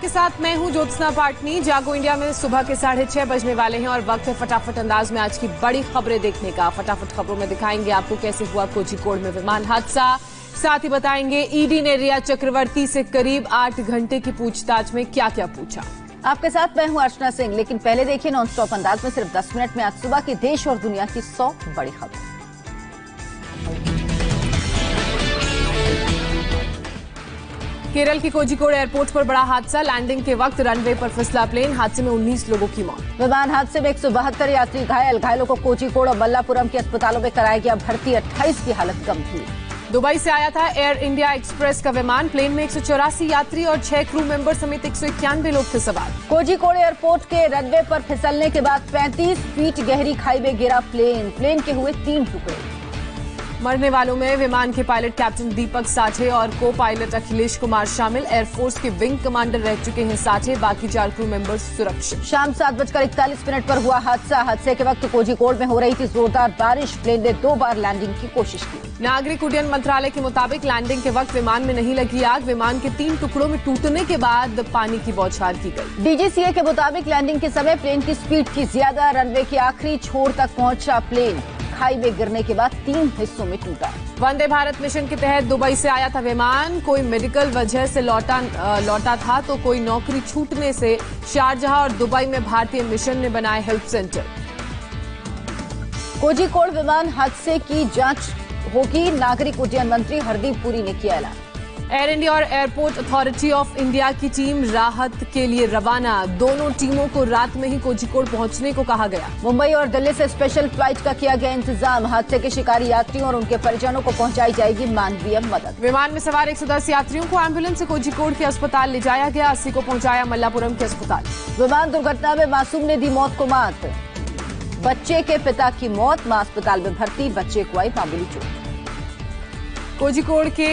आपके साथ मैं हूं ज्योत्सना पाटनी। जागो इंडिया में सुबह के 6:30 बजने वाले हैं और वक्त है फटाफट अंदाज में आज की बड़ी खबरें देखने का। फटाफट खबरों में दिखाएंगे आपको कैसे हुआ कोझिकोड में विमान हादसा। साथ ही बताएंगे ईडी ने रिया चक्रवर्ती से करीब 8 घंटे की पूछताछ में क्या क्या पूछा। आपके साथ मैं हूं अर्चना सिंह, लेकिन पहले देखिए नॉन स्टॉप अंदाज में सिर्फ 10 मिनट में आज सुबह की देश और दुनिया की 100 बड़ी खबर। केरल की कोझिकोड एयरपोर्ट पर बड़ा हादसा। लैंडिंग के वक्त रनवे पर फिसला प्लेन, हादसे में 19 लोगों की मौत। विमान हादसे में 172 यात्री घायलों को कोझिकोड और मल्लापुरम के अस्पतालों में कराया गया भर्ती। 28 की हालत गंभीर। दुबई से आया था एयर इंडिया एक्सप्रेस का विमान। प्लेन में 184 यात्री और 6 क्रू मेंबर समेत 191 लोग थे सवार। कोझिकोड एयरपोर्ट के रनवे पर फिसलने के बाद 35 फीट गहरी खाई में गिरा प्लेन के हुए 3 टुकड़े। मरने वालों में विमान के पायलट कैप्टन दीपक साठे और को पायलट अखिलेश कुमार शामिल। एयरफोर्स के विंग कमांडर रह चुके हैं साठे, बाकी 4 क्रू मेंबर्स सुरक्षित। शाम 7:41 पर हुआ हादसा। हादसे के वक्त कोझिकोड में हो रही थी जोरदार बारिश। प्लेन ने 2 बार लैंडिंग की कोशिश की। नागरिक उड्डयन मंत्रालय के मुताबिक लैंडिंग के वक्त विमान में नहीं लगी आग। विमान के 3 टुकड़ों में टूटने के बाद पानी की बौछार की गई। डीजीसीए के मुताबिक लैंडिंग के समय प्लेन की स्पीड थी ज्यादा। रनवे के आखिरी छोर तक पहुंचा प्लेन। खाई में गिरने के बाद 3 हिस्सों में टूटा। वंदे भारत मिशन के तहत दुबई से आया था विमान। कोई मेडिकल वजह से लौटा था तो कोई नौकरी छूटने से। शारजाह और दुबई में भारतीय मिशन ने बनाए हेल्प सेंटर। कोझिकोड विमान हादसे की जांच होगी, नागरिक उड्डयन मंत्री हरदीप पुरी ने किया ऐलान। एयर इंडिया और एयरपोर्ट अथॉरिटी ऑफ इंडिया की टीम राहत के लिए रवाना। दोनों टीमों को रात में ही कोझिकोड पहुंचने को कहा गया। मुंबई और दिल्ली से स्पेशल फ्लाइट का किया गया इंतजाम। हादसे के शिकारी यात्रियों और उनके परिजनों को पहुंचाई जाएगी मानवीय मदद। विमान में सवार 110 यात्रियों को एम्बुलेंस से कोझिकोड के अस्पताल ले जाया गया। 80 को पहुंचाया मल्लापुरम के अस्पताल। विमान दुर्घटना में मासूम ने दी मौत को मात। बच्चे के पिता की मौत, मां अस्पताल में भर्ती। बच्चे को आई मामूली चोट। कोझिकोड के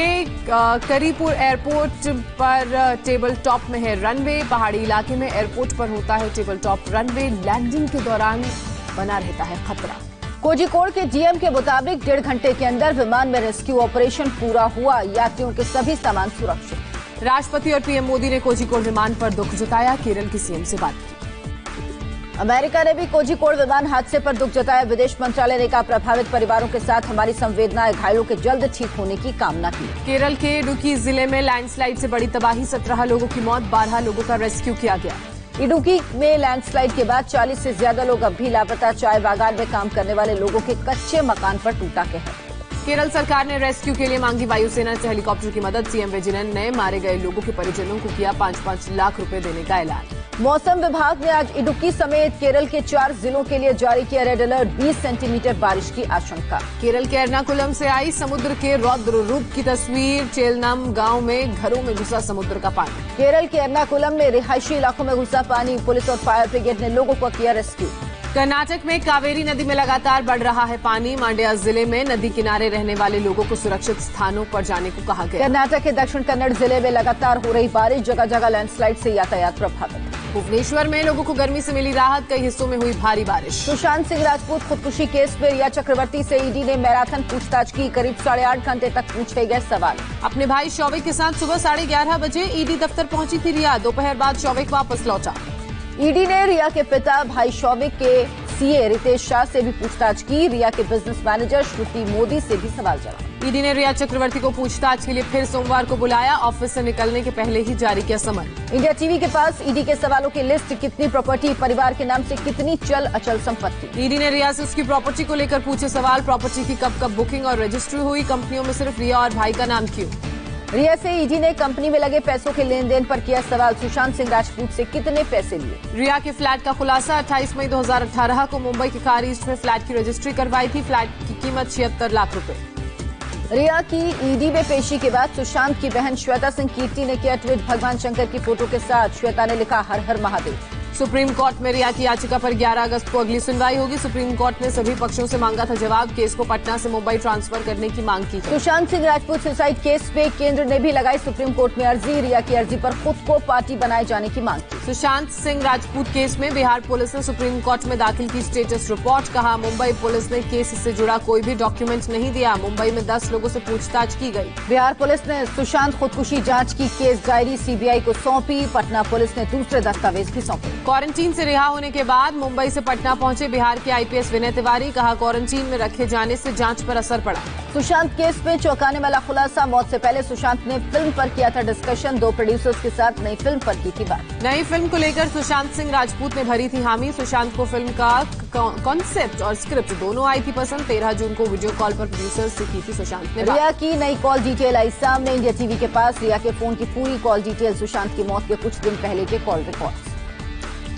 करीपुर एयरपोर्ट पर टेबल टॉप में है रनवे। पहाड़ी इलाके में एयरपोर्ट पर होता है टेबल टॉप रनवे। लैंडिंग के दौरान बना रहता है खतरा। कोझिकोड के जीएम के मुताबिक 1.5 घंटे के अंदर विमान में रेस्क्यू ऑपरेशन पूरा हुआ। यात्रियों के सभी सामान सुरक्षित। राष्ट्रपति और पीएम मोदी ने कोझिकोड विमान पर दुख जताया। केरल की सीएम से बात की। अमेरिका ने भी कोझिकोड विमान हादसे पर दुख जताया। विदेश मंत्रालय ने कहा, प्रभावित परिवारों के साथ हमारी संवेदनाएं। घायलों के जल्द ठीक होने की कामना की। केरल के इडुक्की जिले में लैंडस्लाइड से बड़ी तबाही। 17 लोगों की मौत, 12 लोगों का रेस्क्यू किया गया। इडुक्की में लैंडस्लाइड के बाद 40 से ज्यादा लोग अब भी लापता। चाय बागान में काम करने वाले लोगों के कच्चे मकान पर टूटा कहर। केरल सरकार ने रेस्क्यू के लिए मांगी वायुसेना से हेलीकॉप्टर की मदद। सीएम विजयन ने मारे गए लोगों के परिजनों को किया 5-5 लाख रुपए देने का ऐलान। मौसम विभाग ने आज इडुक्की समेत केरल के 4 जिलों के लिए जारी किया रेड अलर्ट। 20 सेंटीमीटर बारिश की आशंका। केरल के एर्नाकुलम से आई समुद्र के रौद्र रूप की तस्वीर। चेलनम गांव में घरों में घुसा समुद्र का पानी। केरल के एर्नाकुलम में रिहायशी इलाकों में घुसा पानी। पुलिस और फायर ब्रिगेड ने लोगों को किया रेस्क्यू। कर्नाटक में कावेरी नदी में लगातार बढ़ रहा है पानी। मांड्या जिले में नदी किनारे रहने वाले लोगों को सुरक्षित स्थानों पर जाने को कहा गया। कर्नाटक के दक्षिण कन्नड़ जिले में लगातार हो रही बारिश। जगह जगह लैंडस्लाइड से यातायात प्रभावित। भुवनेश्वर में लोगों को गर्मी से मिली राहत। कई हिस्सों में हुई भारी बारिश। सुशांत सिंह राजपूत खुदकुशी केस में रिया चक्रवर्ती से ईडी ने मैराथन पूछताछ की। करीब 8.5 घंटे तक पूछे गए सवाल। अपने भाई शौविक के साथ सुबह 11:30 बजे ईडी दफ्तर पहुंची थी रिया। दोपहर बाद शौविक वापस लौटा। ईडी ने रिया के पिता भाई शौविक के सीए रितेश शाह से भी पूछताछ की। रिया के बिजनेस मैनेजर श्रुति मोदी से भी सवाल जवाब। ईडी ने रिया चक्रवर्ती को पूछताछ के लिए फिर सोमवार को बुलाया। ऑफिस से निकलने के पहले ही जारी किया समन। इंडिया टीवी के पास ईडी के सवालों की लिस्ट। कितनी प्रॉपर्टी, परिवार के नाम से कितनी चल अचल संपत्ति। ईडी ने रिया से उसकी प्रॉपर्टी को लेकर पूछे सवाल। प्रॉपर्टी की कब कब बुकिंग और रजिस्ट्री हुई। कंपनियों में सिर्फ रिया और भाई का नाम क्यों। रिया से ईडी ने कंपनी में लगे पैसों के लेन देन पर किया सवाल। सुशांत सिंह राजपूत से कितने पैसे लिए। रिया के फ्लैट का खुलासा। 28 मई 2018 को मुंबई के कार ईस्ट में फ्लैट की रजिस्ट्री करवाई थी। फ्लैट की कीमत 76 लाख रुपए। रिया की ईडी में पेशी के बाद सुशांत की बहन श्वेता सिंह कीर्ति ने किया ट्वीट। भगवान शंकर की फोटो के साथ श्वेता ने लिखा, हर हर महादेव। सुप्रीम कोर्ट में रिया की याचिका पर 11 अगस्त को अगली सुनवाई होगी। सुप्रीम कोर्ट ने सभी पक्षों से मांगा था जवाब। केस को पटना से मुंबई ट्रांसफर करने की मांग की। सुशांत सिंह राजपूत सुसाइड केस में केंद्र ने भी लगाई सुप्रीम कोर्ट में अर्जी। रिया की अर्जी पर खुद को पार्टी बनाए जाने की मांग की। सुशांत सिंह राजपूत केस में बिहार पुलिस ने सुप्रीम कोर्ट में दाखिल की स्टेटस रिपोर्ट। कहा मुंबई पुलिस ने केस से जुड़ा कोई भी डॉक्यूमेंट नहीं दिया। मुंबई में 10 लोगों से पूछताछ की गई। बिहार पुलिस ने सुशांत खुदकुशी जांच की केस डायरी सीबीआई को सौंपी। पटना पुलिस ने दूसरे दस्तावेज भी सौंपे। क्वारंटीन से रिहा होने के बाद मुंबई से पटना पहुंचे बिहार के आईपीएस विनय तिवारी। कहा क्वारंटीन में रखे जाने से जांच पर असर पड़ा। सुशांत केस में चौंकाने वाला खुलासा। मौत से पहले सुशांत ने फिल्म पर किया था डिस्कशन। 2 प्रोड्यूसर्स के साथ नई फिल्म पर की थी बात। नई फिल्म को लेकर सुशांत सिंह राजपूत ने भरी थी हामी। सुशांत को फिल्म का कॉन्सेप्ट और स्क्रिप्ट दोनों आई थी पसंद। 13 जून को वीडियो कॉल पर प्रोड्यूसर्स से की थी सुशांत ने बात। रिया की नई कॉल डिटेल आई सामने। इंडिया टीवी के पास रिया के फोन की पूरी कॉल डिटेल, सुशांत की मौत के कुछ दिन पहले के कॉल रिकॉर्ड।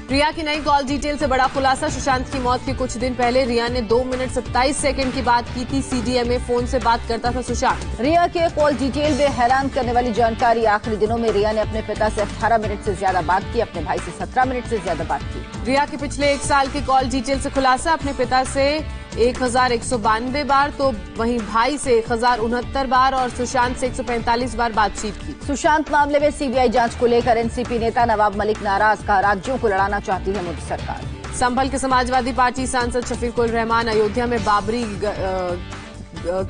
रिया की नई कॉल डिटेल से बड़ा खुलासा। सुशांत की मौत के कुछ दिन पहले रिया ने 2 मिनट 27 सेकंड की बात की थी। सीडीएमए फोन से बात करता था सुशांत। रिया के कॉल डिटेल में हैरान करने वाली जानकारी। आखिरी दिनों में रिया ने अपने पिता से 18 मिनट से ज्यादा बात की, अपने भाई से 17 मिनट से ज्यादा बात की। रिया के पिछले 1 साल की कॉल डिटेल से खुलासा। अपने पिता से 1192 बार, तो वहीं भाई से 1069 बार और सुशांत से 145 बार बातचीत की। सुशांत मामले में सीबीआई जांच को लेकर एनसीपी नेता नवाब मलिक नाराज। कहा राज्यों को लड़ाना चाहती है मोदी सरकार। संभल के समाजवादी पार्टी सांसद शफीकुल रहमान अयोध्या में बाबरी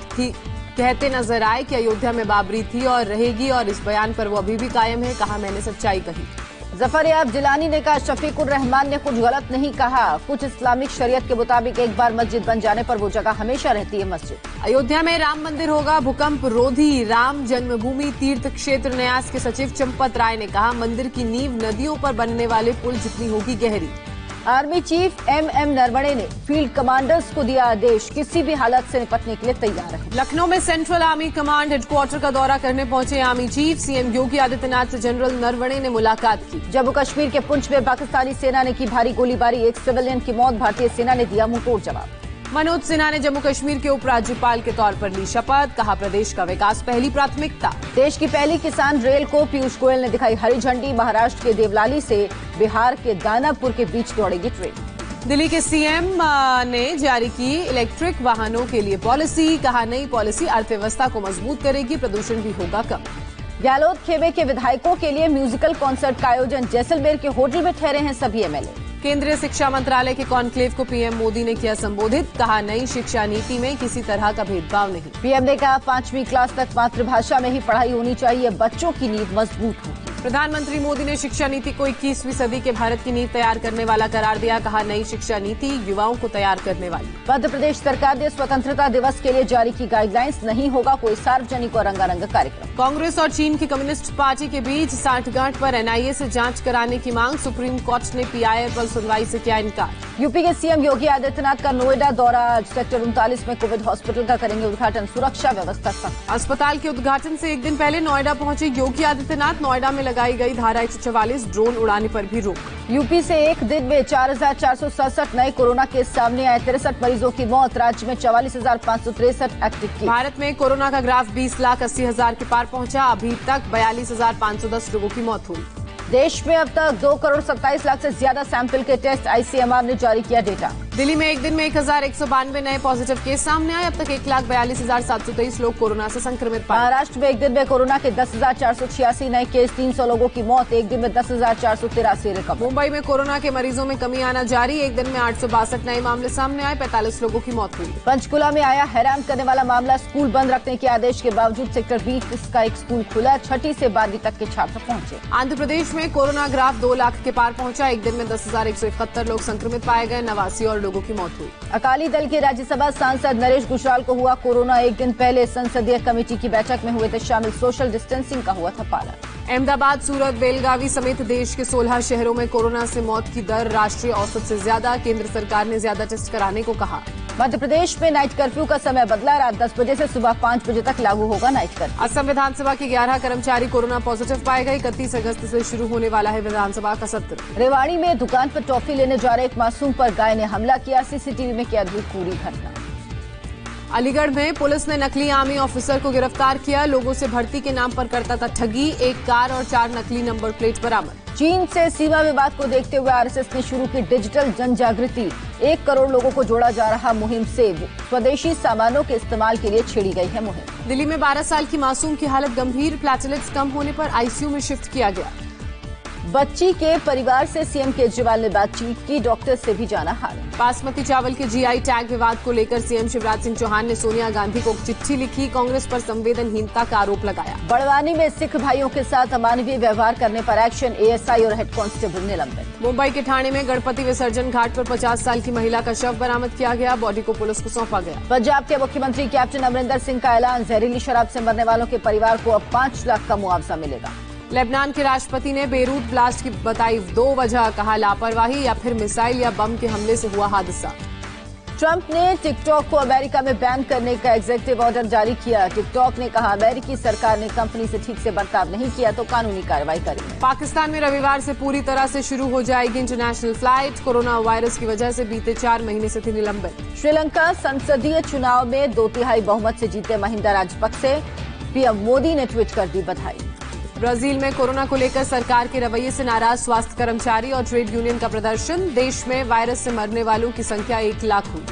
थी कहते नजर आए कि अयोध्या में बाबरी थी और रहेगी और इस बयान पर वो अभी भी कायम है। कहा मैंने सच्चाई कही। जफरयाब जिलानी ने कहा शफीकुर रहमान ने कुछ गलत नहीं कहा। कुछ इस्लामिक शरीयत के मुताबिक एक बार मस्जिद बन जाने पर वो जगह हमेशा रहती है मस्जिद। अयोध्या में राम मंदिर होगा भूकंप रोधी। राम जन्मभूमि तीर्थ क्षेत्र न्यास के सचिव चंपत राय ने कहा मंदिर की नींव नदियों पर बनने वाले पुल जितनी होगी गहरी। आर्मी चीफ एमएम नरवणे ने फील्ड कमांडर्स को दिया आदेश, किसी भी हालत से निपटने के लिए तैयार रहें। लखनऊ में सेंट्रल आर्मी कमांड हेडक्वार्टर का दौरा करने पहुंचे army chief. CM Yogi Adityanath से जनरल नरवणे ने मुलाकात की। जम्मू कश्मीर के पुंछ में पाकिस्तानी सेना ने की भारी गोलीबारी। एक सिविलियन की मौत। भारतीय सेना ने दिया मुंहतोड़ जवाब। मनोज सिन्हा ने जम्मू कश्मीर के उपराज्यपाल के तौर पर ली शपथ। कहा प्रदेश का विकास पहली प्राथमिकता। देश की पहली किसान रेल को पीयूष गोयल ने दिखाई हरी झंडी। महाराष्ट्र के देवलाली से बिहार के दानापुर के बीच दौड़ेगी ट्रेन। दिल्ली के सीएम ने जारी की इलेक्ट्रिक वाहनों के लिए पॉलिसी। कहा नई पॉलिसी अर्थव्यवस्था को मजबूत करेगी, प्रदूषण भी होगा कम। गहलोत खेमे के विधायकों के लिए म्यूजिकल कॉन्सर्ट का आयोजन। जैसलमेर के होटल में ठहरे हैं सभी एमएलए। केंद्रीय शिक्षा मंत्रालय के कॉन्क्लेव को पीएम मोदी ने किया संबोधित। कहा नई शिक्षा नीति में किसी तरह का भेदभाव नहीं। पीएम ने कहा 5वीं क्लास तक मातृभाषा में ही पढ़ाई होनी चाहिए, बच्चों की नींव मजबूत होगी। प्रधानमंत्री मोदी ने शिक्षा नीति को 21वीं सदी के भारत की नींव तैयार करने वाला करार दिया। कहा नई शिक्षा नीति युवाओं को तैयार करने वाली। मध्य प्रदेश सरकार ने स्वतंत्रता दिवस के लिए जारी की गाइडलाइंस। नहीं होगा कोई सार्वजनिक और रंगारंग कार्यक्रम। कांग्रेस और चीन की कम्युनिस्ट पार्टी के बीच सांठगांठ पर एनआईए से जांच कराने की मांग। सुप्रीम कोर्ट ने पीआईएल पर सुनवाई से किया इनकार। यूपी के सीएम योगी आदित्यनाथ का नोएडा दौरा। आज सेक्टर 39 में कोविड हॉस्पिटल का करेंगे उद्घाटन। सुरक्षा व्यवस्था सख्त। अस्पताल के उद्घाटन से एक दिन पहले नोएडा पहुंचे योगी आदित्यनाथ। नोएडा में लगाई गई धारा 144, ड्रोन उड़ाने पर भी रोक। यूपी से एक दिन में 4467 नए कोरोना केस सामने आए। 63 मरीजों की मौत। राज्य में 44,563 एक्टिव केस। भारत में कोरोना का ग्राफ 20,80,000 के पार पहुंचा। अभी तक 42,510 लोगों की मौत हुई। देश में अब तक 2 करोड़ 27 लाख से ज्यादा सैंपल के टेस्ट। आईसीएमआर ने जारी किया डेटा। दिल्ली में एक दिन में 1192 नए पॉजिटिव केस सामने आए। अब तक 1,42,723 लोग कोरोना से संक्रमित पाए। महाराष्ट्र में एक दिन में कोरोना के 10,486 नए केस। 300 लोगों की मौत। एक दिन में 10,483 रिकवर। मुंबई में कोरोना के मरीजों में कमी आना जारी। एक दिन में 862 नए मामले सामने आए। 45 लोगों की मौत हुई। पंचकुला में आया हैरान करने वाला मामला। स्कूल बंद रखने के आदेश के बावजूद सेक्टर 20 का एक स्कूल खुला। 6ठी से 12वीं तक के छात्र पहुंचे। आंध्र प्रदेश में कोरोना ग्राफ 2 लाख के पार पहुंचा। एक दिन में 10,171 लोग संक्रमित पाए गए। 89 और लोगों की मौत हुई। अकाली दल के राज्यसभा सांसद नरेश गुजराल को हुआ कोरोना। एक दिन पहले संसदीय कमेटी की बैठक में हुए थे शामिल। सोशल डिस्टेंसिंग का हुआ था पालन। अहमदाबाद, सूरत, बेलगावी समेत देश के 16 शहरों में कोरोना से मौत की दर राष्ट्रीय औसत से ज्यादा। केंद्र सरकार ने ज्यादा टेस्ट कराने को कहा। मध्य प्रदेश में नाइट कर्फ्यू का समय बदला। रात 10 बजे से सुबह 5 बजे तक लागू होगा नाइट कर्फ्यू। असम विधानसभा के 11 कर्मचारी कोरोना पॉजिटिव पाए गए। 31 अगस्त से शुरू होने वाला है विधानसभा का सत्र। रेवाड़ी में दुकान पर टॉफी लेने जा रहे एक मासूम पर गाय ने हमला किया। सीसीटीवी में कैद हुई पूरी घटना। अलीगढ़ में पुलिस ने नकली आर्मी ऑफिसर को गिरफ्तार किया। लोगों से भर्ती के नाम पर करता था ठगी। एक कार और 4 नकली नंबर प्लेट बरामद। चीन से सीमा विवाद को देखते हुए आरएसएस ने शुरू की डिजिटल जन जागृति। 1 करोड़ लोगों को जोड़ा जा रहा मुहिम से स्वदेशी सामानों के इस्तेमाल के लिए छेड़ी गई है मुहिम। दिल्ली में 12 साल की मासूम की हालत गंभीर, प्लेटलेट्स कम होने पर आईसीयू में शिफ्ट किया गया। बच्ची के परिवार से सीएम केजरीवाल ने बातचीत की, डॉक्टर से भी जाना हाल। बासमती चावल के जीआई टैग विवाद को लेकर सीएम शिवराज सिंह चौहान ने सोनिया गांधी को चिट्ठी लिखी, कांग्रेस पर संवेदनहीनता का आरोप लगाया। बड़वानी में सिख भाइयों के साथ अमानवीय व्यवहार करने पर एक्शन, एएसआई और हेड कांस्टेबल निलंबित। मुंबई के ठाणे में गणपति विसर्जन घाट पर 50 साल की महिला का शव बरामद किया गया, बॉडी को पुलिस को सौंपा गया। पंजाब के मुख्यमंत्री कैप्टन अमरिंदर सिंह का ऐलान, जहरीली शराब से मरने वालों के परिवार को अब 5 लाख का मुआवजा मिलेगा। लेबनान के राष्ट्रपति ने बेरूत ब्लास्ट की बताई 2 वजह, कहा लापरवाही या फिर मिसाइल या बम के हमले से हुआ हादसा। ट्रंप ने टिकटॉक को अमेरिका में बैन करने का एग्जीक्यूटिव ऑर्डर जारी किया। टिकटॉक ने कहा, अमेरिकी सरकार ने कंपनी से ठीक से बर्ताव नहीं किया तो कानूनी कार्रवाई करेंगे। पाकिस्तान में रविवार से पूरी तरह से शुरू हो जाएगी इंटरनेशनल फ्लाइट, कोरोना वायरस की वजह से बीते 4 महीने से थी निलंबित। श्रीलंका संसदीय चुनाव में 2/3 बहुमत से जीते महिंदा राजपक्से, पीएम मोदी ने ट्वीट कर दी बधाई। ब्राजील में कोरोना को लेकर सरकार के रवैये से नाराज स्वास्थ्य कर्मचारी और ट्रेड यूनियन का प्रदर्शन, देश में वायरस से मरने वालों की संख्या 1 लाख हुई।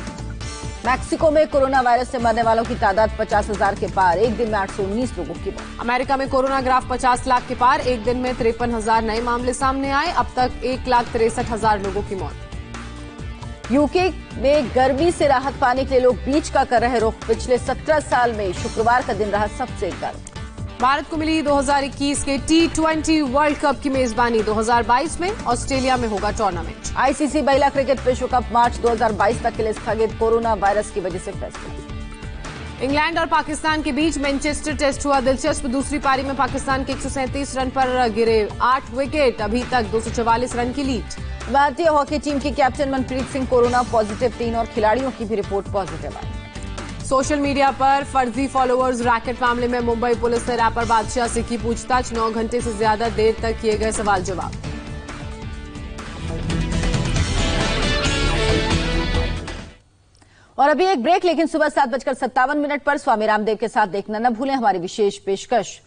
मैक्सिको में कोरोना वायरस से मरने वालों की तादाद 50,000 के पार, एक दिन में 819 लोगों की मौत। अमेरिका में कोरोना ग्राफ 50 लाख के पार, एक दिन में 53,000 नए मामले सामने आए, अब तक 1,63,000 लोगों की मौत। यूके में गर्मी से राहत पाने के लिए लोग बीच का कर रहे रुख, पिछले 17 साल में शुक्रवार का दिन रहा सबसे गर्म। भारत को मिली 2021 के T20 वर्ल्ड कप की मेजबानी, 2022 में ऑस्ट्रेलिया में होगा टूर्नामेंट। आईसीसी महिला क्रिकेट विश्व कप मार्च 2022 तक के लिए स्थगित, कोरोना वायरस की वजह से फैसला। इंग्लैंड और पाकिस्तान के बीच मैनचेस्टर टेस्ट हुआ दिलचस्प, दूसरी पारी में पाकिस्तान के 137 रन पर गिरे 8 विकेट, अभी तक 244 रन की लीड। भारतीय हॉकी टीम के captain Manpreet Singh corona positive, 3 और खिलाड़ियों की भी रिपोर्ट पॉजिटिव आई। सोशल मीडिया पर फर्जी फॉलोअर्स रैकेट मामले में मुंबई पुलिस ने रैपर बादशाह से की पूछताछ, 9 घंटे से ज्यादा देर तक किए गए सवाल जवाब। और अभी एक ब्रेक, लेकिन सुबह 7:57 पर स्वामी रामदेव के साथ देखना न भूलें हमारी विशेष पेशकश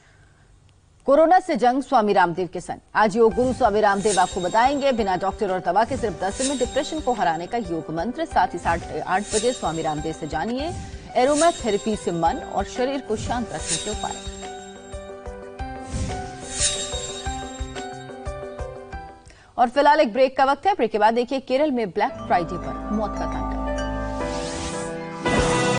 कोरोना से जंग स्वामी रामदेव के संग। आज योग गुरु स्वामी रामदेव आपको बताएंगे बिना डॉक्टर और दवा के सिर्फ 10 दिन में डिप्रेशन को हराने का योग मंत्र। साथ ही 8:30 बजे स्वामी रामदेव से जानिए एरोमा थेरेपी से मन और शरीर को शांत रखने के उपाय। और फिलहाल एक ब्रेक का वक्त है, ब्रेक के बाद देखिए केरल में ब्लैक फ्राइडे पर मौत का तांडव।